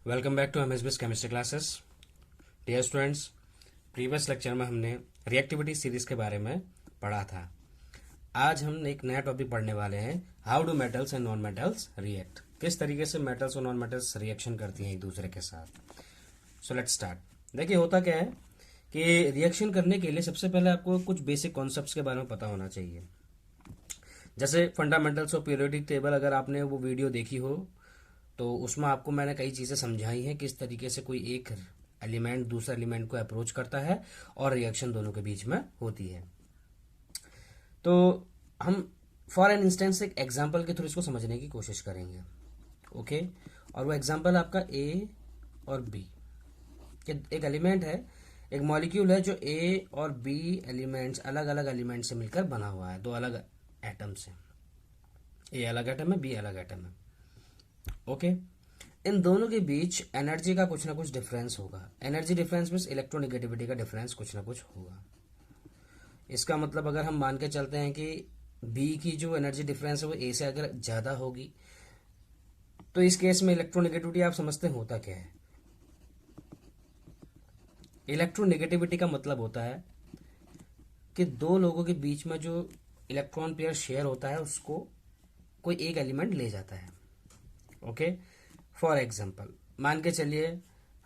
Welcome back to MSBS chemistry classes. Dear students, previous lecture में हमने reactivity series के बारे में पढ़ा था। आज हम एक नया टॉपिक पढ़ने वाले हैं, how do metals and non metals react. किस तरीके से मेटल्स और नॉन मेटल्स रिएक्शन करती हैं एक दूसरे के साथ। So let's start. देखिए होता क्या है कि रिएक्शन करने के लिए सबसे पहले आपको कुछ बेसिक कॉन्सेप्ट्स के बारे में पता होना चाहिए। जैसे फंडामेंटल्स ऑफ पीरियोडिक टेबल, अगर आपने वो वीडियो देखी हो तो उसमें आपको मैंने कई चीज़ें समझाई हैं, किस तरीके से कोई एक एलिमेंट दूसरे एलिमेंट को अप्रोच करता है और रिएक्शन दोनों के बीच में होती है। तो हम फॉर एन इंस्टेंस एक एग्जांपल के थ्रू इसको समझने की कोशिश करेंगे। ओके, और वो एग्जांपल आपका ए और बी कि एक एलिमेंट है, एक मॉलिक्यूल है जो ए और बी एलिमेंट्स अलग अलग एलिमेंट से मिलकर बना हुआ है, दो अलग एटम से। ए अलग एटम है, बी अलग एटम है। ओके, इन दोनों के बीच एनर्जी का कुछ ना कुछ डिफरेंस होगा। एनर्जी डिफरेंस मीन्स इलेक्ट्रोनेगेटिविटी का डिफरेंस कुछ ना कुछ होगा। इसका मतलब अगर हम मान के चलते हैं कि बी की जो एनर्जी डिफरेंस है वो ए से अगर ज़्यादा होगी, तो इस केस में इलेक्ट्रोनेगेटिविटी आप समझते हैं होता क्या है। इलेक्ट्रोनेगेटिविटी का मतलब होता है कि दो लोगों के बीच में जो इलेक्ट्रॉन पेयर शेयर होता है उसको कोई एक एलिमेंट ले जाता है। ओके, फॉर एग्जाम्पल मान के चलिए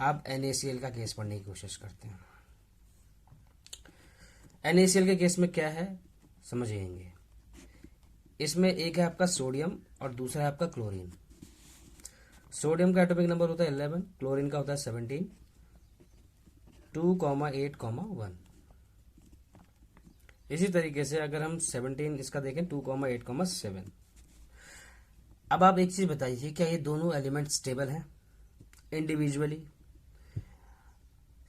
आप NaCl का केस पढ़ने की कोशिश करते हैं। NaCl के केस में क्या है समझेंगे। इसमें एक है आपका सोडियम और दूसरा है आपका क्लोरीन। सोडियम का एटॉमिक नंबर होता है 11, क्लोरीन का होता है 17, 2,8,1। इसी तरीके से अगर हम 17 इसका देखें 2,8,7। अब आप एक चीज बताइए, क्या ये दोनों एलिमेंट स्टेबल हैं इंडिविजुअली?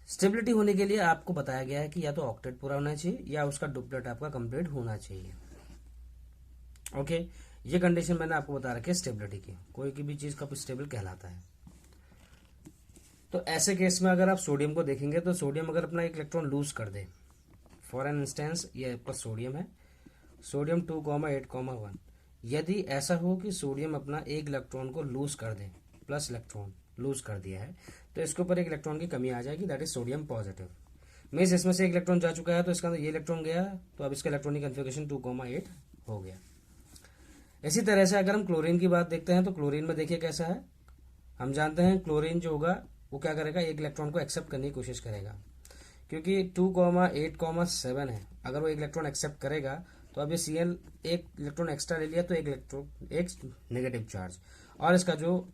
स्टेबिलिटी होने के लिए आपको बताया गया है कि या तो ऑक्टेट पूरा होना चाहिए या उसका डुप्लेट आपका कंप्लीट होना चाहिए। ओके, ये कंडीशन मैंने आपको बता रखी है स्टेबिलिटी की। कोई की भी चीज का स्टेबल कहलाता है। तो ऐसे केस में अगर आप सोडियम को देखेंगे तो सोडियम अगर अपना एक इलेक्ट्रॉन लूज कर दे, फॉर एन इंस्टेंस ये आपका सोडियम है, सोडियम 2,8,1। यदि ऐसा हो कि सोडियम अपना एक इलेक्ट्रॉन को लूज कर दे, प्लस इलेक्ट्रॉन लूज कर दिया है, तो इसके ऊपर एक इलेक्ट्रॉन की कमी आ जाएगी, that is sodium positive. Means इसमें से एक इलेक्ट्रॉन जा चुका है तो इसका अंदर ये इलेक्ट्रॉन गया, तो अब इसका इलेक्ट्रॉनिक कन्फिगरेशन 2,8 हो गया। इसी तरह से अगर हम क्लोरीन की बात देखते हैं तो क्लोरीन में देखिए कैसा है। हम जानते हैं क्लोरीन जो होगा वो क्या करेगा, एक इलेक्ट्रॉन को एक्सेप्ट करने की कोशिश करेगा, क्योंकि 2,8,7 है। अगर वो एक इलेक्ट्रॉन एक्सेप्ट करेगा तो अब ये Cl एक इलेक्ट्रॉन एक्स्ट्रा ले लिया तो एक इलेक्ट्रॉन एक नेगेटिव चार्ज, और इसका जो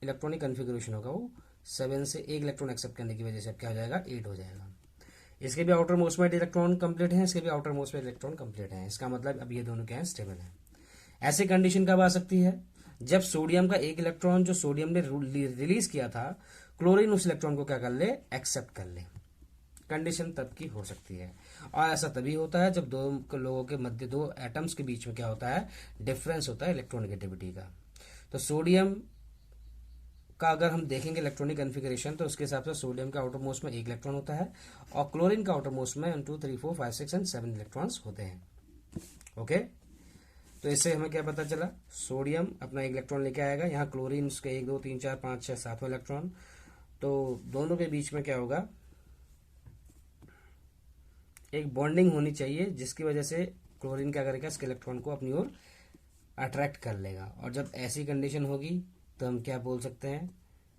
इलेक्ट्रॉनिक कन्फिगरेशन होगा वो 7 से एक इलेक्ट्रॉन एक्सेप्ट करने की वजह से क्या हो जाएगा, 8 हो जाएगा। इसके भी आउटर मोस्ट में इलेक्ट्रॉन कंप्लीट है, इसके भी आउटर मोस्ट में इलेक्ट्रॉन कंप्लीट है। इसका मतलब अब ये दोनों क्या है, स्टेबल है। ऐसी कंडीशन कब आ सकती है, जब सोडियम का एक इलेक्ट्रॉन जो सोडियम ने रिलीज किया था, क्लोरीन उस इलेक्ट्रॉन को क्या कर ले, एक्सेप्ट कर ले। कंडीशन तब की हो सकती है। और ऐसा तभी होता है जब दो लोगों के मध्य, दो एटम्स के बीच में क्या होता है, डिफरेंस होता है इलेक्ट्रोनेगेटिविटी का। तो सोडियम का अगर हम देखेंगे इलेक्ट्रॉनिक कन्फिगरेशन तो उसके हिसाब से सोडियम का आउटर मोस्ट में एक इलेक्ट्रॉन होता है और क्लोरीन का आउटर मोस्ट में 1 2 3 4 5 6 एंड 7 इलेक्ट्रॉन्स होते हैं। ओके, तो इससे हमें क्या पता चला, सोडियम अपना एक इलेक्ट्रॉन लेके आएगा, यहाँ क्लोरीन उसके 1 2 3 4 5 6 7वां इलेक्ट्रॉन, तो दोनों के बीच में क्या होगा, एक बॉन्डिंग होनी चाहिए जिसकी वजह से क्लोरीन क्या करेगा, इसके इलेक्ट्रॉन को अपनी ओर अट्रैक्ट कर लेगा। और जब ऐसी कंडीशन होगी तो हम क्या बोल सकते हैं,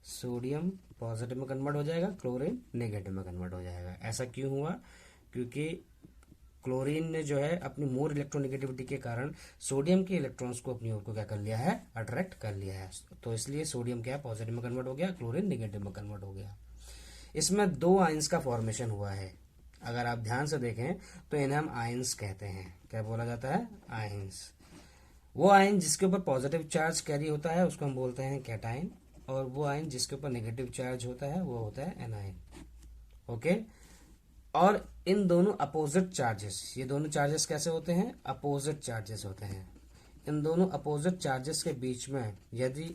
सोडियम पॉजिटिव में कन्वर्ट हो जाएगा, क्लोरीन नेगेटिव में कन्वर्ट हो जाएगा। ऐसा क्यों हुआ, क्योंकि क्लोरीन ने जो है अपनी मोर इलेक्ट्रोनेगेटिविटी के कारण सोडियम के इलेक्ट्रॉन्स को अपनी ओर को क्या कर लिया है, अट्रैक्ट कर लिया है। तो इसलिए सोडियम क्या पॉजिटिव में कन्वर्ट हो गया, क्लोरीन नेगेटिव में कन्वर्ट हो गया। इसमें दो आयंस का फॉर्मेशन हुआ है। अगर आप ध्यान से देखें तो इन्हें हम आयंस कहते हैं। क्या बोला जाता है, आयंस। वो आयन जिसके ऊपर पॉजिटिव चार्ज कैरी होता है उसको हम बोलते हैं कैटायन, और वो आयन जिसके ऊपर नेगेटिव चार्ज होता है वो होता है एनायन। ओके, और इन दोनों अपोजिट चार्जेस, ये दोनों चार्जेस कैसे होते हैं, अपोजिट चार्जेस होते हैं। इन दोनों अपोजिट चार्जेस के बीच में यदि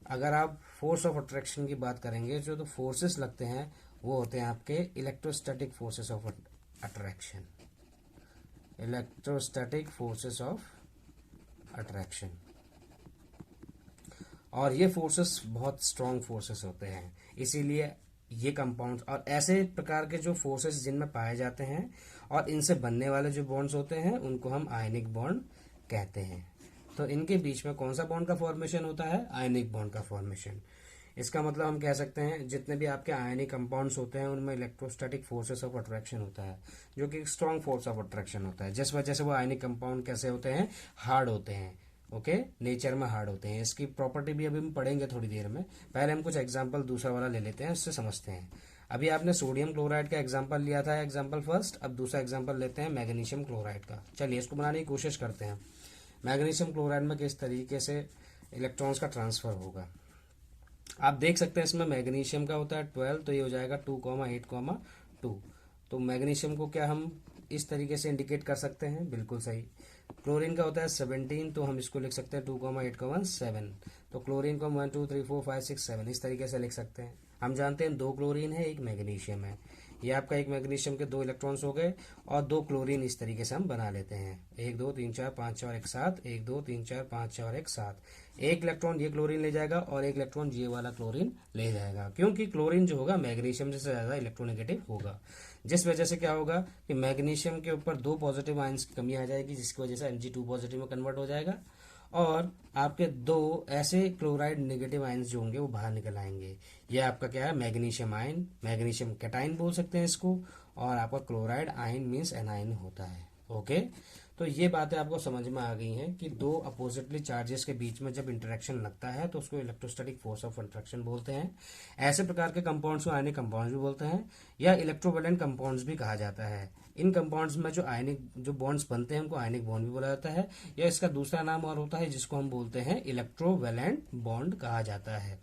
अगर आप फोर्स ऑफ अट्रैक्शन की बात करेंगे, जो तो फोर्सेस लगते हैं वो होते हैं आपके electrostatic forces of attraction, electrostatic forces of attraction. और ये फोर्सेस बहुत स्ट्रॉन्ग फोर्सेस होते हैं। इसीलिए ये कंपाउंड्स और ऐसे प्रकार के जो फोर्सेस जिनमें पाए जाते हैं और इनसे बनने वाले जो बॉन्ड्स होते हैं उनको हम आयनिक बॉन्ड कहते हैं। तो इनके बीच में कौन सा बॉन्ड का फॉर्मेशन होता है? आयनिक बॉन्ड का फॉर्मेशन। इसका मतलब हम कह सकते हैं जितने भी आपके आयनिक कंपाउंड्स होते हैं उनमें इलेक्ट्रोस्टैटिक फोर्सेस ऑफ अट्रैक्शन होता है, जो कि स्ट्रॉन्ग फोर्स ऑफ अट्रैक्शन होता है, जिस वजह से वो आयनिक कंपाउंड कैसे होते हैं? हार्ड होते हैं। ओके, नेचर में हार्ड होते हैं। इसकी प्रॉपर्टी भी अभी हम पढ़ेंगे थोड़ी देर में। पहले हम कुछ एग्जाम्पल दूसरा वाला ले लेते हैं, उससे समझते हैं। अभी आपने सोडियम क्लोराइड का एग्जाम्पल लिया था, एग्जाम्पल फर्स्ट। अब दूसरा एग्जाम्पल लेते हैं मैग्नीशियम क्लोराइड का। चलिए इसको बनाने की कोशिश करते हैं। मैग्नीशियम क्लोराइड में किस तरीके से इलेक्ट्रॉन्स का ट्रांसफर होगा। आप देख सकते हैं इसमें मैग्नीशियम का होता है 12, तो ये हो जाएगा 2,8,2। तो मैग्नीशियम को क्या हम इस तरीके से इंडिकेट कर सकते हैं? बिल्कुल सही। क्लोरीन का होता है 17, तो हम इसको लिख सकते हैं 2,8,7। तो क्लोरीन को 1 2 3 4 5 6 7 इस तरीके से लिख सकते हैं। हम जानते हैं 2 क्लोरीन है, 1 मैग्नीशियम है। ये आपका एक मैग्नीशियम के 2 इलेक्ट्रॉन्स हो गए और 2 क्लोरीन इस तरीके से हम बना लेते हैं। 1 2 3 4 5 6 और 1 7, 1 2 3 4 5 6 और 1 7। एक इलेक्ट्रॉन ये क्लोरीन ले जाएगा और एक इलेक्ट्रॉन ये वाला क्लोरीन ले जाएगा, क्योंकि क्लोरीन जो होगा मैग्नीशियम से ज्यादा इलेक्ट्रोनेगेटिव होगा, जिस वजह से क्या होगा कि मैग्नीशियम के ऊपर 2 पॉजिटिव आयंस की कमी आ जाएगी, जिसकी वजह से Mg2 पॉजिटिव में कन्वर्ट हो जाएगा और आपके 2 ऐसे क्लोराइड नेगेटिव आयंस जो होंगे वो बाहर निकल आएंगे। ये आपका क्या है? मैग्नीशियम आयन, मैग्नीशियम कैटाइन बोल सकते हैं इसको, और आपका क्लोराइड आयन मीन्स एनायन होता है। ओके, तो ये बातें आपको समझ में आ गई हैं कि 2 अपोजिटली चार्जेस के बीच में जब इंटरेक्शन लगता है तो उसको इलेक्ट्रोस्टैटिक फोर्स ऑफ अट्रैक्शन बोलते हैं। ऐसे प्रकार के कंपाउंड्स को आयनिक कंपाउंड्स भी बोलते हैं या इलेक्ट्रोवैलेंट कंपाउंड्स भी कहा जाता है। इन कंपाउंड्स में जो बॉन्ड्स बनते हैं उनको आयनिक बॉन्ड भी बोला जाता है, या इसका दूसरा नाम और होता है जिसको हम बोलते हैं इलेक्ट्रोवैलेंट बॉन्ड कहा जाता है।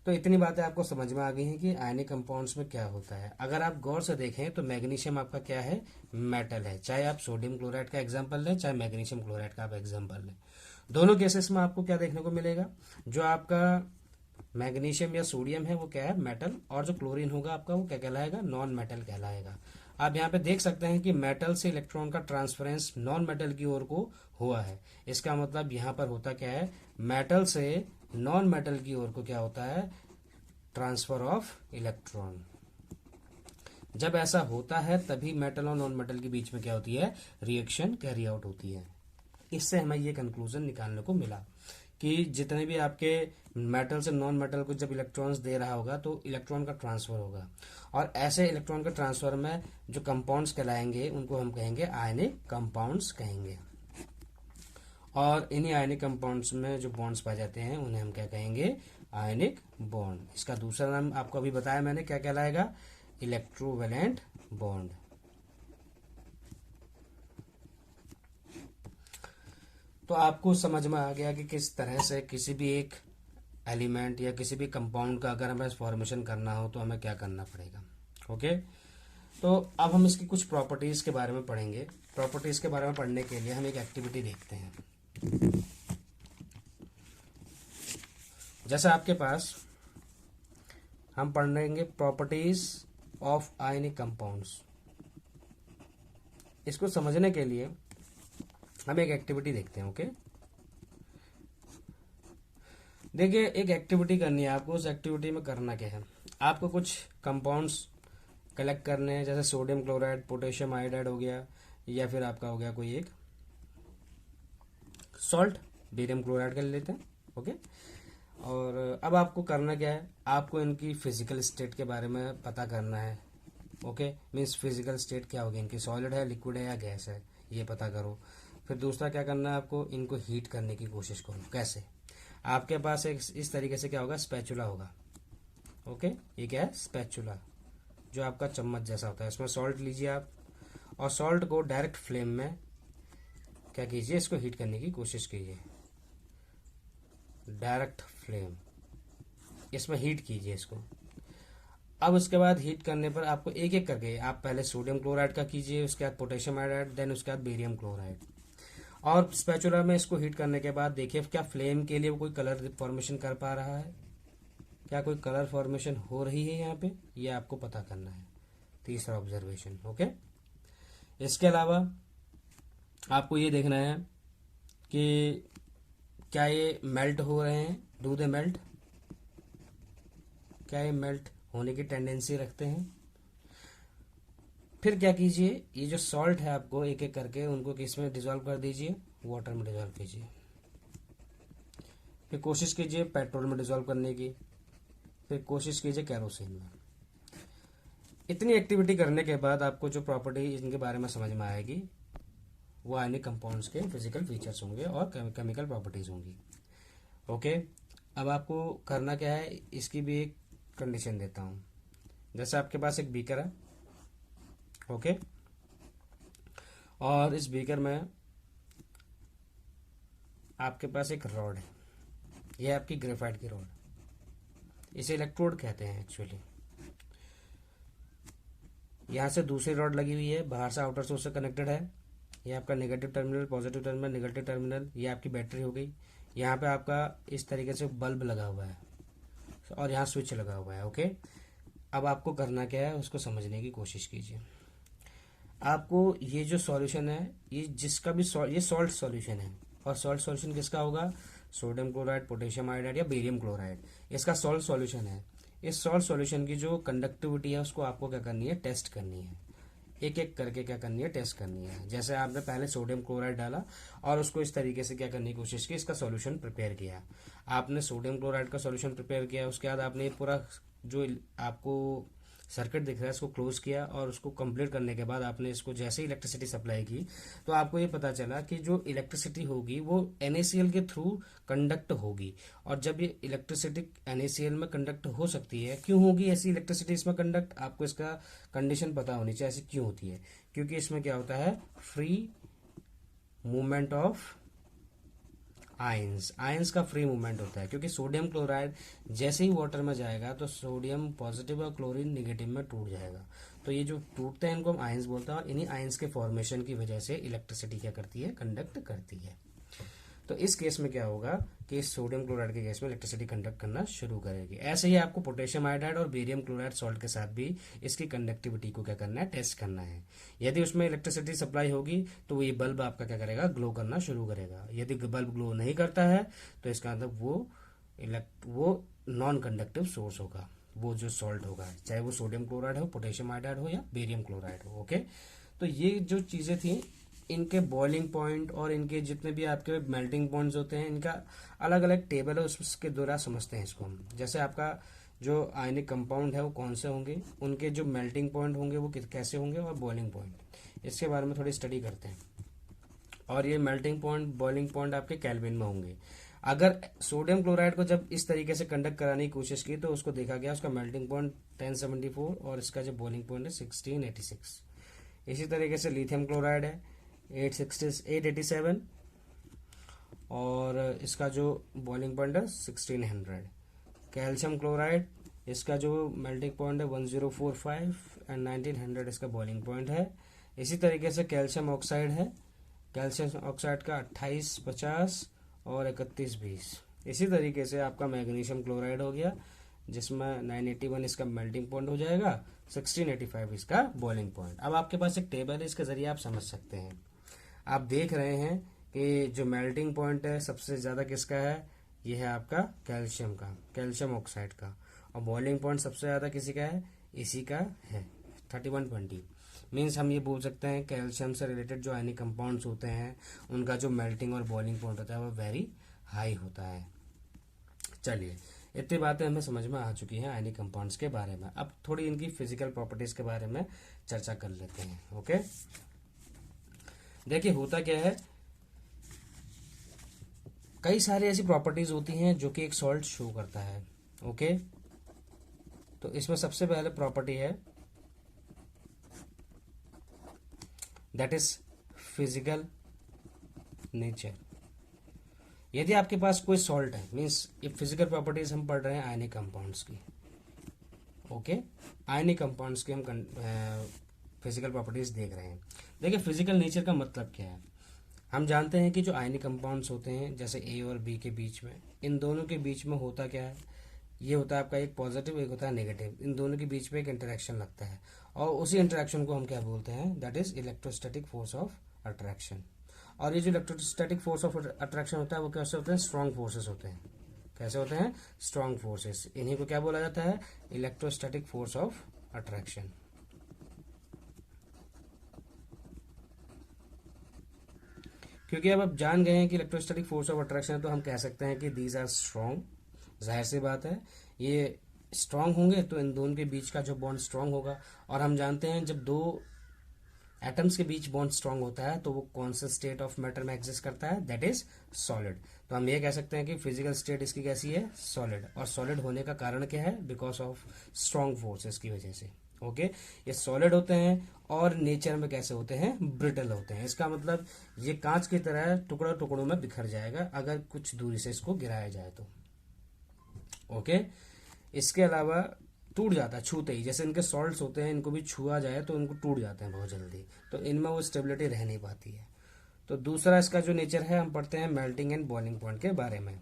तो इतनी बातें आपको समझ में आ गई हैं कि आयनिक कंपाउंड्स में क्या होता है। अगर आप गौर से देखें तो मैग्नीशियम आपका क्या है? मेटल है। चाहे आप सोडियम क्लोराइड का एग्जांपल लें, चाहे मैग्नीशियम क्लोराइड का आप एग्जांपल लें, दोनों केसेस में आपको क्या देखने को मिलेगा? जो आपका मैग्नीशियम या सोडियम है वो क्या है? मेटल, और जो क्लोरीन होगा आपका वो क्या कहलाएगा? नॉन मेटल कहलाएगा। आप यहाँ पे देख सकते हैं कि मेटल से इलेक्ट्रॉन का ट्रांसफरेंस नॉन मेटल की ओर को हुआ है। इसका मतलब यहाँ पर होता क्या है? मेटल से नॉन मेटल की ओर को क्या होता है? Transfer of electron. जब ऐसा होता है तभी मेटल और नॉन मेटल के बीच में क्या होती है? रिएक्शन कैरी आउट होती है। इससे हमें ये कंक्लूजन निकालने को मिला कि जितने भी आपके मेटल से नॉन मेटल को जब इलेक्ट्रॉन्स दे रहा होगा तो इलेक्ट्रॉन का ट्रांसफर होगा, और ऐसे इलेक्ट्रॉन के ट्रांसफर में जो कंपाउंड्स कहलाएंगे उनको हम कहेंगे आयनिक कंपाउंड्स कहेंगे। और इन्हीं आयनिक कंपाउंड्स में जो बॉन्ड्स पाए जाते हैं उन्हें हम क्या कहेंगे? Ionic bond. इसका दूसरा नाम आपको अभी बताया मैंने, क्या कहलाएगा? Electrovalent bond. तो आपको समझ में आ गया कि किस तरह से किसी भी एक एलिमेंट या किसी भी कंपाउंड का अगर हमें फॉर्मेशन करना हो तो हमें क्या करना पड़ेगा। ओके, तो अब हम इसकी कुछ प्रॉपर्टीज के बारे में पढ़ेंगे। प्रॉपर्टीज के बारे में पढ़ने के लिए हम एक एक्टिविटी देखते हैं। जैसे आपके पास हम पढ़ेंगे प्रॉपर्टीज ऑफ आयनिक कंपाउंड्स। इसको समझने के लिए हम एक एक्टिविटी देखते हैं। ओके, देखिए एक एक्टिविटी करनी है आपको। उस एक्टिविटी में करना क्या है? आपको कुछ कंपाउंड्स कलेक्ट करने हैं, जैसे सोडियम क्लोराइड, पोटेशियम आयोडाइड हो गया, या फिर आपका हो गया कोई एक सॉल्ट, बेरियम क्लोराइड का ले लेते हैं। ओके, और अब आपको करना क्या है? आपको इनकी फिजिकल स्टेट के बारे में पता करना है। ओके, मीन्स फिजिकल स्टेट क्या होगी, इनकी सॉलिड है, लिक्विड है या गैस है, ये पता करो। फिर दूसरा क्या करना है आपको? इनको हीट करने की कोशिश करो। कैसे? आपके पास एक इस तरीके से क्या होगा? स्पैचुला होगा। ओके, ये क्या है? स्पैचुला, जो आपका चम्मच जैसा होता है। इसमें सॉल्ट लीजिए आप, और सॉल्ट को डायरेक्ट फ्लेम में क्या कीजिए? इसको हीट करने की कोशिश कीजिए। डायरेक्ट फ्लेम, इसमें हीट कीजिए इसको। अब उसके बाद हीट करने पर आपको एक एक करके, आप पहले सोडियम क्लोराइड का कीजिए, उसके बाद पोटेशियम आयोडाइड, देन उसके बाद बेरियम क्लोराइड। और स्पैचुला में इसको हीट करने के बाद देखिए क्या फ्लेम के लिए कोई कलर फॉर्मेशन कर पा रहा है? क्या कोई कलर फॉर्मेशन हो रही है यहाँ पे? ये आपको पता करना है। तीसरा ऑब्जर्वेशन। ओके, इसके अलावा आपको ये देखना है कि क्या ये मेल्ट हो रहे हैं डू दे मेल्ट, क्या ये मेल्ट होने की टेंडेंसी रखते हैं? फिर क्या कीजिए, ये जो सॉल्ट है आपको एक एक करके उनको किस में डिजोल्व कर दीजिए, वाटर में डिजोल्व कीजिए। फिर कोशिश कीजिए पेट्रोल में डिजोल्व करने की, फिर कोशिश कीजिए केरोसिन में। इतनी एक्टिविटी करने के बाद आपको जो प्रॉपर्टी इनके बारे में समझ में आएगी वो आयनिक कंपाउंड्स के फिजिकल फीचर्स होंगे और केमिकल प्रॉपर्टीज होंगी। ओके, अब आपको करना क्या है, इसकी भी एक कंडीशन देता हूँ। जैसे आपके पास एक बीकर है, ओके, और इस बीकर में आपके पास एक रॉड है, यह आपकी ग्रेफाइट की रॉड, इसे इलेक्ट्रोड कहते हैं एक्चुअली। यहाँ से दूसरी रॉड लगी हुई है, बाहर से आउटर सोर्स से कनेक्टेड है। ये आपका negative terminal, positive terminal, negative terminal, ये आपकी बैटरी हो गई। यहाँ पे आपका इस तरीके से बल्ब लगा हुआ है और यहाँ स्विच लगा हुआ है। ओके, अब आपको करना क्या है उसको समझने की कोशिश कीजिए। आपको ये जो सॉल्यूशन है, ये जिसका भी ये सॉल्ट सॉल्यूशन है, और सॉल्ट सॉल्यूशन किसका होगा, सोडियम क्लोराइड, पोटेशियम आयोडाइड या बेरियम क्लोराइड, इसका सॉल्ट सॉल्यूशन है। इस सॉल्ट सॉल्यूशन की जो कंडक्टिविटी है उसको आपको क्या करनी है, टेस्ट करनी है। एक एक करके क्या करनी है, टेस्ट करनी है। जैसे आपने पहले सोडियम क्लोराइड डाला और उसको इस तरीके से क्या करने की कोशिश की, इसका सॉल्यूशन प्रिपेयर किया। आपने सोडियम क्लोराइड का सॉल्यूशन प्रिपेयर किया, उसके बाद आपने पूरा जो आपको सर्किट दिख रहा है इसको क्लोज किया, और उसको कंप्लीट करने के बाद आपने इसको जैसे ही इलेक्ट्रिसिटी सप्लाई की तो आपको ये पता चला कि जो इलेक्ट्रिसिटी होगी वो NaCl के थ्रू कंडक्ट होगी। और जब ये इलेक्ट्रिसिटी NaCl में कंडक्ट हो सकती है, क्यों होगी ऐसी इलेक्ट्रिसिटी इसमें कंडक्ट, आपको इसका कंडीशन पता होनी चाहिए, ऐसी क्यों होती है। क्योंकि इसमें क्या होता है, फ्री मूवमेंट ऑफ आयंस का फ्री मूवमेंट होता है। क्योंकि सोडियम क्लोराइड जैसे ही वाटर में जाएगा तो सोडियम पॉजिटिव और क्लोरीन निगेटिव में टूट जाएगा। तो ये जो टूटते हैं इनको हम आयंस बोलते हैं, और इन्हीं आयंस के फॉर्मेशन की वजह से इलेक्ट्रिसिटी क्या करती है, कंडक्ट करती है। तो इस केस में क्या होगा कि सोडियम क्लोराइड के केस में इलेक्ट्रिसिटी कंडक्ट करना शुरू करेगी। ऐसे ही आपको पोटेशियम आयोडाइड और बेरियम क्लोराइड सॉल्ट के साथ भी इसकी कंडक्टिविटी को क्या करना है, टेस्ट करना है। यदि उसमें इलेक्ट्रिसिटी सप्लाई होगी तो ये बल्ब आपका क्या करेगा, ग्लो करना शुरू करेगा। यदि बल्ब ग्लो नहीं करता है तो इसका मतलब वो नॉन कंडक्टिव सोर्स होगा, वो जो सॉल्ट होगा, चाहे वो सोडियम क्लोराइड हो, पोटेशियम आयोडाइड हो या बेरियम क्लोराइड हो। ओके, तो ये जो चीजें थी, इनके बॉइलिंग पॉइंट और इनके जितने भी आपके मेल्टिंग पॉइंट्स होते हैं, इनका अलग अलग टेबल है, उसके द्वारा समझते हैं इसको हम। जैसे आपका जो आयनिक कंपाउंड है वो कौन से होंगे, उनके जो मेल्टिंग पॉइंट होंगे वो कैसे होंगे, और बॉइलिंग पॉइंट, इसके बारे में थोड़ी स्टडी करते हैं। और ये मेल्टिंग पॉइंट, बॉइलिंग पॉइंट आपके केल्विन में होंगे। अगर सोडियम क्लोराइड को जब इस तरीके से कंडक्ट कराने की कोशिश की तो उसको देखा गया उसका मेल्टिंग पॉइंट 1074 और इसका जो बॉइलिंग पॉइंट है 1686। इसी तरीके से लिथियम क्लोराइड है 887 और इसका जो बॉइलिंग पॉइंट है 1600। कैल्शियम क्लोराइड, इसका जो मेल्टिंग पॉइंट है 1045 एंड 1900 इसका बॉइलिंग पॉइंट है। इसी तरीके से कैल्शियम ऑक्साइड है, कैल्शियम ऑक्साइड का 2850 और 3120। इसी तरीके से आपका मैग्नीशियम क्लोराइड हो गया जिसमें 981 इसका मेल्टिंग पॉइंट हो जाएगा, 1685 इसका बॉइलिंग पॉइंट। अब आपके पास एक टेबल है, इसके जरिए आप समझ सकते हैं। आप देख रहे हैं कि जो मेल्टिंग पॉइंट है सबसे ज्यादा किसका है, यह है आपका कैल्शियम का, कैल्शियम ऑक्साइड का। और बॉइलिंग पॉइंट सबसे ज्यादा किसी का है, इसी का है 3120। मीन्स हम ये बोल सकते हैं कैल्शियम से रिलेटेड जो आयनिक कंपाउंड्स होते हैं उनका जो मेल्टिंग और बॉइलिंग पॉइंट होता है वो वेरी हाई होता है। चलिए, इतनी बातें हमें समझ में आ चुकी हैं आयनिक कंपाउंड्स के बारे में। अब थोड़ी इनकी फिजिकल प्रॉपर्टीज के बारे में चर्चा कर लेते हैं। ओके, देखिए होता क्या है, कई सारी ऐसी प्रॉपर्टीज होती हैं जो कि एक सॉल्ट शो करता है। ओके, तो इसमें सबसे पहले प्रॉपर्टी है दैट इज फिजिकल नेचर। यदि आपके पास कोई सॉल्ट है, मीन्स ये फिजिकल प्रॉपर्टीज हम पढ़ रहे हैं आयनिक कंपाउंड्स की। ओके, आयनिक कंपाउंड्स की हम फिजिकल प्रॉपर्टीज देख रहे हैं। देखिए फिजिकल नेचर का मतलब क्या है, हम जानते हैं कि जो आयनिक कंपाउंड्स होते हैं जैसे ए और बी के बीच में, इन दोनों के बीच में होता क्या है, ये होता है आपका एक पॉजिटिव एक होता है नेगेटिव। इन दोनों के बीच में एक इंटरेक्शन लगता है और उसी इंटरेक्शन को हम क्या बोलते हैं, that is electrostatic force of attraction. और ये जो इलेक्ट्रोस्टैटिक फोर्स ऑफ अट्रैक्शन होता है वो कैसे होते हैं, स्ट्रॉन्ग फोर्सेस होते हैं। कैसे होते हैं? Strong forces. इन्हीं को क्या बोला जाता है? Electrostatic force of attraction. क्योंकि अब आप जान गए हैं कि इलेक्ट्रोस्टैटिक फोर्स ऑफ अट्रैक्शन है, तो हम कह सकते हैं कि दीज आर स्ट्रॉन्ग। जाहिर सी बात है, ये स्ट्रांग होंगे तो इन दोनों के बीच का जो बॉन्ड स्ट्रांग होगा। और हम जानते हैं जब दो एटम्स के बीच बॉन्ड स्ट्रांग होता है तो वो कौन सा स्टेट ऑफ मैटर में एग्जिस्ट करता है? That is solid. तो हम ये कह सकते हैं कि फिजिकल स्टेट इसकी कैसी है? सॉलिड। और सॉलिड होने का कारण क्या है? बिकॉज ऑफ स्ट्रांग फोर्सेस की वजह से। ओके, ये सॉलिड होते हैं और नेचर में कैसे होते हैं? ब्रिटल होते हैं। इसका मतलब ये कांच की तरह टुकड़ों टुकड़ों में बिखर जाएगा अगर कुछ दूरी से इसको गिराया जाए तो। ओके, इसके अलावा टूट जाता है छूते ही। जैसे इनके सॉल्ट्स होते हैं, इनको भी छुआ जाए तो इनको टूट जाते हैं बहुत जल्दी, तो इनमें वो स्टेबिलिटी रह नहीं पाती है। तो दूसरा इसका जो नेचर है, हम पढ़ते हैं मेल्टिंग एंड बॉइलिंग पॉइंट के बारे में।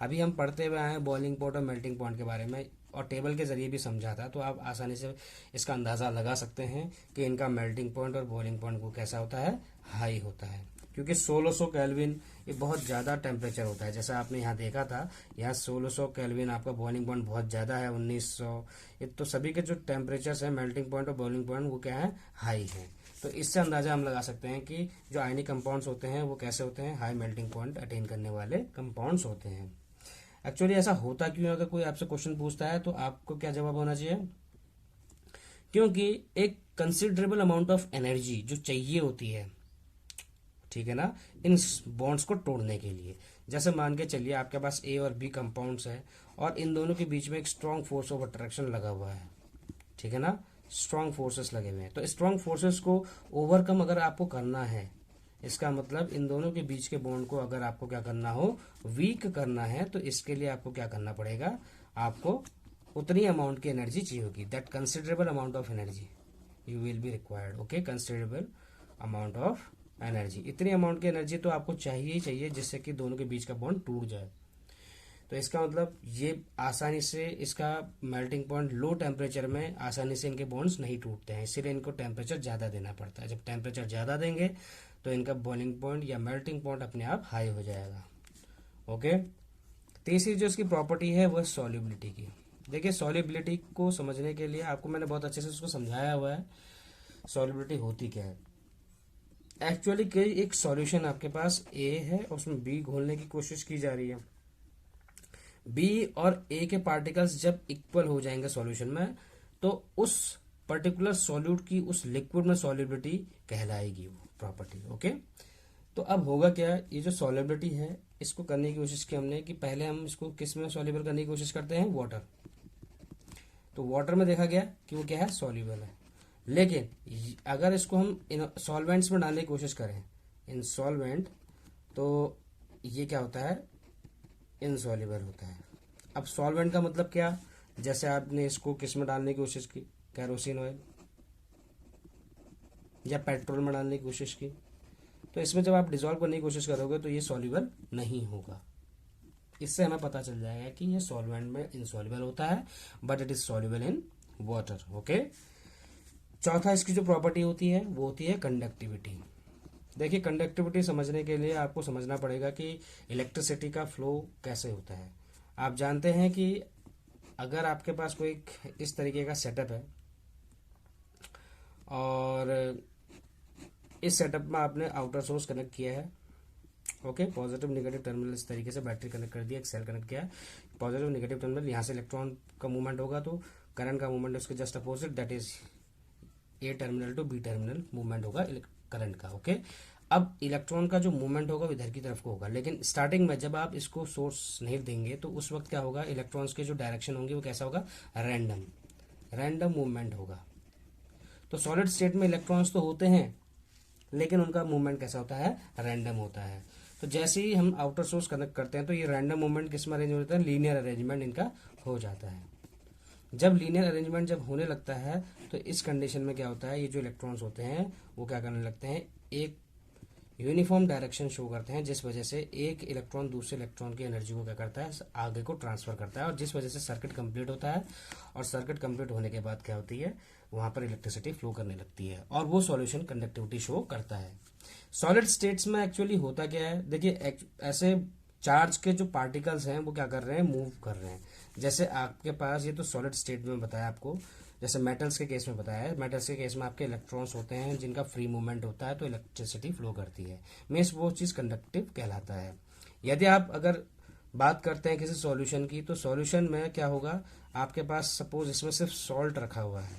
अभी हम पढ़ते हुए आए हैं बॉइलिंग पॉइंट और मेल्टिंग पॉइंट के बारे में, और टेबल के जरिए भी समझा था, तो आप आसानी से इसका अंदाज़ा लगा सकते हैं कि इनका मेल्टिंग पॉइंट और बॉइलिंग पॉइंट को कैसा होता है? हाई होता है। क्योंकि 1600 केल्विन ये बहुत ज़्यादा टेम्परेचर होता है। जैसा आपने यहाँ देखा था, यहाँ 1600 केल्विन आपका बॉइलिंग पॉइंट बहुत ज़्यादा है, 1900। ये तो सभी के जो टेम्परेचर्स हैं मेल्टिंग पॉइंट और बॉइलिंग पॉइंट, वो क्या है? हाई है। तो इससे अंदाजा हम लगा सकते हैं कि जो आयनिक कंपाउंड्स होते हैं वो कैसे होते हैं? हाई मेल्टिंग पॉइंट अटेन करने वाले कंपाउंड्स होते हैं। एक्चुअली ऐसा होता क्यों है? अगर कोई आपसे क्वेश्चन पूछता है तो आपको क्या जवाब होना चाहिए? क्योंकि एक कंसिडरेबल अमाउंट ऑफ एनर्जी जो चाहिए होती है, ठीक है ना, इन बॉन्ड्स को तोड़ने के लिए। जैसे मान के चलिए आपके पास ए और बी कंपाउंड्स है और इन दोनों के बीच में एक स्ट्रांग फोर्स ऑफ अट्रैक्शन लगा हुआ है, ठीक है ना, स्ट्रांग फोर्सेस लगे हुए हैं। तो स्ट्रांग फोर्सेस को ओवरकम अगर आपको करना है, इसका मतलब इन दोनों के बीच के बॉन्ड को अगर आपको क्या करना हो? वीक करना है, तो इसके लिए आपको क्या करना पड़ेगा? आपको उतनी अमाउंट की एनर्जी चाहिए होगी। That considerable amount of energy you will be required. Okay, considerable amount of energy, इतनी अमाउंट की एनर्जी तो आपको चाहिए ही चाहिए जिससे कि दोनों के बीच का बॉन्ड टूट जाए। तो इसका मतलब ये आसानी से इसका मेल्टिंग पॉइंट लो टेम्परेचर में आसानी से इनके बॉन्ड्स नहीं टूटते हैं, इसीलिए इनको टेम्परेचर ज़्यादा देना पड़ता है। जब टेम्परेचर ज़्यादा देंगे तो इनका बॉइलिंग पॉइंट या मेल्टिंग पॉइंट अपने आप हाई हो जाएगा। ओके, तीसरी जो इसकी प्रॉपर्टी है वह सॉल्युबिलिटी की। देखिए, सॉल्युबिलिटी को समझने के लिए आपको मैंने बहुत अच्छे से उसको समझाया हुआ है। सॉल्युबिलिटी होती क्या है? एक्चुअली कई एक सॉल्यूशन आपके पास ए है और उसमें बी घोलने की कोशिश की जा रही है। बी और ए के पार्टिकल्स जब इक्वल हो जाएंगे सॉल्यूशन में, तो उस पर्टिकुलर सॉल्यूट की उस लिक्विड में सॉल्युबिलिटी कहलाएगी वो प्रॉपर्टी। ओके, तो अब होगा क्या? ये जो सॉल्युबिलिटी है इसको करने की कोशिश की हमने कि पहले हम इसको किस में सॉल्युबल करने की कोशिश करते हैं? वाटर। तो वाटर में देखा गया कि वो क्या है? सॉल्युबल है। लेकिन अगर इसको हम इन सॉल्वेंट्स में डालने की कोशिश करें, इन सॉल्वेंट, तो ये क्या होता है? इनसॉल्युबल होता है। अब सॉल्वेंट का मतलब क्या? जैसे आपने इसको किस में डालने की कोशिश की? कैरोसिन ऑयल या पेट्रोल में डालने की कोशिश की, तो इसमें जब आप डिजोल्व करने की कोशिश करोगे तो ये सॉल्युबल नहीं होगा। इससे हमें पता चल जाएगा कि ये सॉल्वेंट में इनसॉल्युबल होता है, but it is soluble in water. Okay, चौथा इसकी जो प्रॉपर्टी होती है वो होती है कंडक्टिविटी। देखिए, कंडक्टिविटी समझने के लिए आपको समझना पड़ेगा कि इलेक्ट्रिसिटी का फ्लो कैसे होता है। आप जानते हैं कि अगर आपके पास कोई इस तरीके का सेटअप है और इस सेटअप में आपने आउटर सोर्स कनेक्ट किया है, ओके, पॉजिटिव नेगेटिव टर्मिनल इस तरीके से बैटरी कनेक्ट कर दिया, एक सेल कनेक्ट किया है, पॉजिटिव नेगेटिव टर्मिनल, यहाँ से इलेक्ट्रॉन का मूवमेंट होगा तो करंट का मूवमेंट उसके just opposite, that is A terminal to B terminal movement होगा करंट का। ओके, अब इलेक्ट्रॉन का जो मूवमेंट होगा वो इधर की तरफ को होगा, लेकिन स्टार्टिंग में जब आप इसको सोर्स नहीं देंगे तो उस वक्त क्या होगा? इलेक्ट्रॉन्स के जो डायरेक्शन होंगे वो कैसा होगा? रैंडम मूवमेंट होगा। तो सॉलिड स्टेट में इलेक्ट्रॉन्स तो होते हैं लेकिन उनका मूवमेंट कैसा होता है? रैंडम होता है। तो जैसे ही हम आउटर सोर्स कनेक्ट करते हैं तो ये रैंडम मूवमेंट किस में अरेंज हो जाता है? लीनियर अरेंजमेंट इनका हो जाता है। जब लीनियर अरेंजमेंट जब होने लगता है तो इस कंडीशन में क्या होता है? ये जो इलेक्ट्रॉन्स होते हैं वो क्या करने लगते हैं? एक यूनिफॉर्म डायरेक्शन शो करते हैं, जिस वजह से एक इलेक्ट्रॉन दूसरे इलेक्ट्रॉन की एनर्जी को क्या करता है? आगे को ट्रांसफर करता है, और जिस वजह से सर्किट कंप्लीट होता है। और सर्किट कंप्लीट होने के बाद क्या होती है? वहां पर इलेक्ट्रिसिटी फ्लो करने लगती है और वो सॉल्यूशन कंडक्टिविटी शो करता है। सॉलिड स्टेट्स में एक्चुअली होता क्या है? देखिए, ऐसे चार्ज के जो पार्टिकल्स हैं वो क्या कर रहे हैं, मूव कर रहे हैं। जैसे आपके पास ये तो सॉलिड स्टेट में बताया आपको, जैसे मेटल्स के केस में बताया है, मेटल्स के केस में आपके इलेक्ट्रॉन्स होते हैं जिनका फ्री मूवमेंट होता है तो इलेक्ट्रिसिटी फ्लो करती है, मीन्स वो चीज़ कंडक्टिव कहलाता है। यदि आप अगर बात करते हैं किसी सॉल्यूशन की, तो सॉल्यूशन में क्या होगा, आपके पास सपोज इसमें सिर्फ सॉल्ट रखा हुआ है,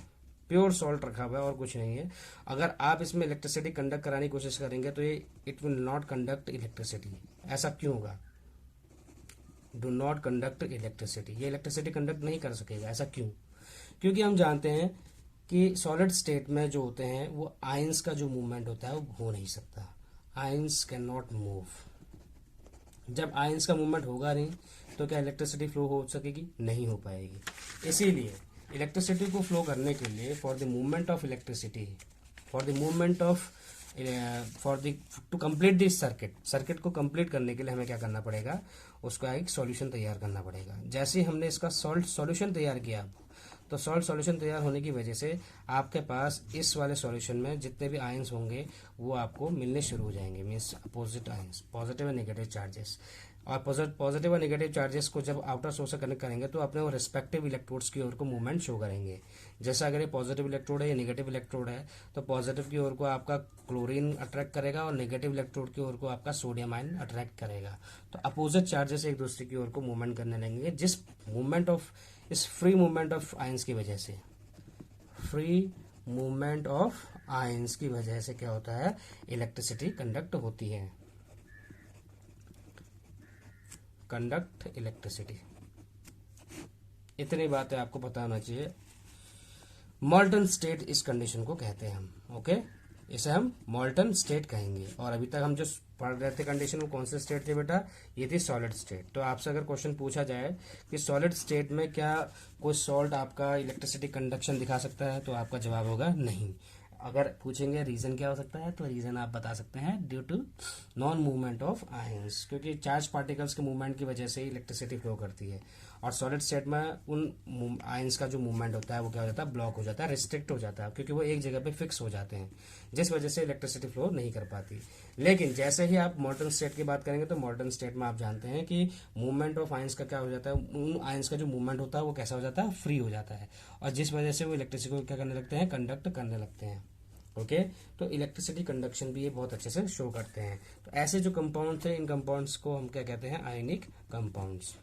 प्योर सॉल्ट रखा हुआ है और कुछ नहीं है, अगर आप इसमें इलेक्ट्रिसिटी कंडक्ट कराने की कोशिश करेंगे तो ये it will not conduct electricity. ऐसा क्यों होगा, डू नॉट कंडक्ट इलेक्ट्रिसिटी, ये इलेक्ट्रिसिटी कंडक्ट नहीं कर सकेगा। ऐसा क्यों, क्योंकि हम जानते हैं कि सॉलिड स्टेट में जो होते हैं वो आयंस का जो मूवमेंट होता है वो हो नहीं सकता, आयंस कैन नॉट मूव। जब आयंस का मूवमेंट होगा नहीं तो क्या इलेक्ट्रिसिटी फ्लो हो सकेगी, नहीं हो पाएगी। इसीलिए इलेक्ट्रिसिटी को फ्लो करने के लिए for the movement of electricity, for the movement of to complete this circuit को कंप्लीट करने के लिए हमें क्या करना पड़ेगा, उसका एक सॉल्यूशन तैयार करना पड़ेगा। जैसे ही हमने इसका सॉल्यूशन तैयार किया, तो सॉल्यूशन तैयार होने की वजह से आपके पास इस वाले सॉल्यूशन में जितने भी आयंस होंगे वो आपको मिलने शुरू हो जाएंगे, मीन्स अपोजिट आयंस, पॉजिटिव और नेगेटिव चार्जेस। और पॉजिटिव और नेगेटिव चार्जेस को जब आउटर सोर्स से कनेक्ट करेंगे तो अपने वो रिस्पेक्टिव इलेक्ट्रोड्स की ओर को मूवमेंट शो करेंगे। जैसे अगर ये पॉजिटिव इलेक्ट्रोड है या नेगेटिव इलेक्ट्रोड है, तो पॉजिटिव की ओर को आपका क्लोरीन अट्रैक्ट करेगा और नेगेटिव इलेक्ट्रोड की ओर को आपका सोडियम आयन अट्रैक्ट करेगा। तो अपोजिट चार्जेस एक दूसरे की ओर को मूवमेंट करने लगेंगे, जिस मूवमेंट ऑफ इस फ्री मूवमेंट ऑफ आयंस की वजह से, फ्री मूवमेंट ऑफ आयंस की वजह से क्या होता है, इलेक्ट्रिसिटी कंडक्ट होती है, कंडक्ट इलेक्ट्रिसिटी। इतनी बातें आपको पता होना चाहिए। मॉल्टन स्टेट इस कंडीशन को कहते हैं हम, ओके, इसे हम मॉल्टन स्टेट कहेंगे। और अभी तक हम जो पढ़ रहे थे कंडीशन में कौन से स्टेट थे बेटा, ये थी सॉलिड स्टेट। तो आपसे अगर क्वेश्चन पूछा जाए कि सॉलिड स्टेट में क्या कोई सॉल्ट आपका इलेक्ट्रिसिटी कंडक्शन दिखा सकता है, तो आपका जवाब होगा नहीं। अगर पूछेंगे रीजन क्या हो सकता है, तो रीजन आप बता सकते हैं due to non movement of ions, क्योंकि चार्ज पार्टिकल्स के मूवमेंट की वजह से इलेक्ट्रिसिटी फ्लो करती है। और सॉलिड स्टेट में उन आयंस का जो मूवमेंट होता है वो क्या हो जाता है, ब्लॉक हो जाता है, रिस्ट्रिक्ट हो जाता है, क्योंकि वो एक जगह पे फिक्स हो जाते हैं, जिस वजह से इलेक्ट्रिसिटी फ्लो नहीं कर पाती। लेकिन जैसे ही आप मॉल्टन स्टेट की बात करेंगे तो मॉल्टन स्टेट में आप जानते हैं कि मूवमेंट ऑफ आयंस का क्या हो जाता है, उन आयंस का जो मूवमेंट होता है वो कैसा हो जाता है, फ्री हो जाता है, और जिस वजह से वो इलेक्ट्रिसिटी को क्या करने लगते हैं, कंडक्ट करने लगते हैं। ओके, तो इलेक्ट्रिसिटी कंडक्शन भी ये बहुत अच्छे से शो करते हैं। तो ऐसे जो कंपाउंड्स हैं, इन कंपाउंड्स को हम क्या कहते हैं, आयनिक कंपाउंड्स।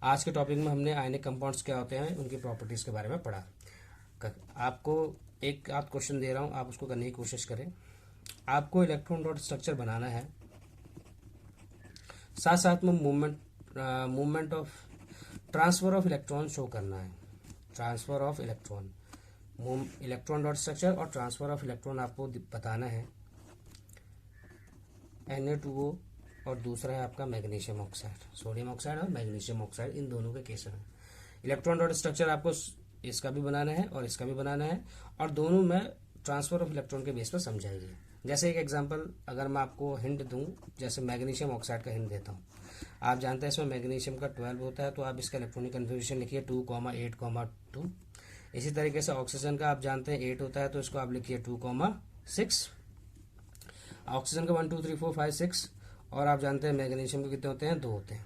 आज के टॉपिक में हमने आयनिक कंपाउंड्स क्या होते हैं, उनकी प्रॉपर्टीज के बारे में पढ़ा। आपको एक आध क्वेश्चन दे रहा हूं, आप उसको करने की कोशिश करें। आपको इलेक्ट्रॉन डॉट स्ट्रक्चर बनाना है, साथ साथ में movement of transfer of electron show करना है, transfer of electron dot structure और ट्रांसफर ऑफ इलेक्ट्रॉन आपको बताना है। Na2O और दूसरा है आपका मैग्नीशियम ऑक्साइड, सोडियम ऑक्साइड और मैग्नीशियम ऑक्साइड, इन दोनों के केस में इलेक्ट्रॉन डॉट स्ट्रक्चर आपको इसका भी बनाना है और इसका भी बनाना है, और दोनों में ट्रांसफर ऑफ इलेक्ट्रॉन के बेस पर समझाइए। जैसे एक एग्जांपल अगर मैं आपको हिंट दूं, जैसे मैग्नीशियम ऑक्साइड का हिंट देता हूं। आप जानते हैं इसमें मैग्नीशियम का 12 होता है, तो आप इसका इलेक्ट्रॉनिक कन्फिग्रेशन लिखिए 2,8,2। इसी तरीके से ऑक्सीजन का आप जानते हैं 8 होता है, तो इसको आप लिखिए 2,6। ऑक्सीजन का 1 2 3 4 5 6, और आप जानते हैं मैग्नीशियम के कितने होते हैं, 2 होते हैं।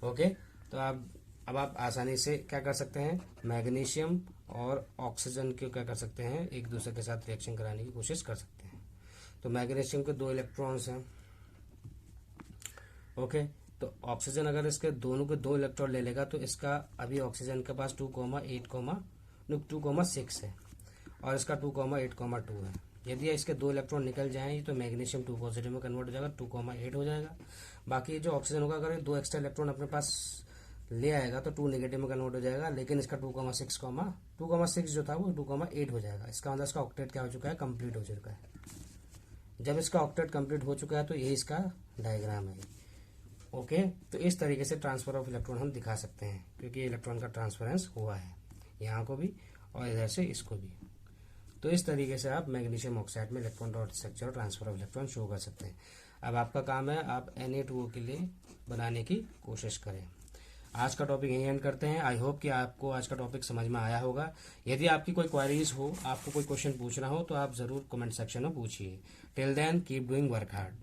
ओके, तो अब आप आसानी से क्या कर सकते हैं, मैग्नीशियम और ऑक्सीजन को क्या कर सकते हैं, एक दूसरे के साथ रिएक्शन कराने की कोशिश कर सकते हैं। तो मैग्नीशियम के 2 इलेक्ट्रॉन्स हैं, ओके, तो ऑक्सीजन अगर इसके दोनों के 2 इलेक्ट्रॉन ले लेगा तो इसका अभी ऑक्सीजन के पास 2,6 है और इसका 2,8,2 है। यदि इसके 2 इलेक्ट्रॉन निकल जाएं तो मैग्नीशियम 2 पॉजिटिव में कन्वर्ट हो जाएगा, 2,8 हो जाएगा। बाकी जो ऑक्सीजन होगा अगर 2 एक्स्ट्रा इलेक्ट्रॉन अपने पास ले आएगा तो 2 नेगेटिव में कन्वर्ट हो जाएगा, लेकिन इसका 2,6 जो था वो 2,8 हो जाएगा। इसका मतलब इसका ऑक्टेट क्या हो चुका है, कंप्लीट हो चुका है। जब इसका ऑक्टेट कंप्लीट हो चुका है तो यही इसका डायग्राम है। ओके, तो इस तरीके से ट्रांसफर ऑफ इलेक्ट्रॉन हम दिखा सकते हैं, क्योंकि इलेक्ट्रॉन का ट्रांसफरेंस हुआ है यहाँ को भी और इधर से इसको भी। तो इस तरीके से आप मैग्नीशियम ऑक्साइड में इलेक्ट्रॉन डॉट स्ट्रक्चर और ट्रांसफर ऑफ इलेक्ट्रॉन शो कर सकते हैं। अब आपका काम है आप Na2O के लिए बनाने की कोशिश करें। आज का टॉपिक यहीं एंड करते हैं। आई होप कि आपको आज का टॉपिक समझ में आया होगा। यदि आपकी कोई क्वेरीज हो, आपको कोई क्वेश्चन पूछना हो, तो आप जरूर कमेंट सेक्शन में पूछिए। Till then keep doing work hard.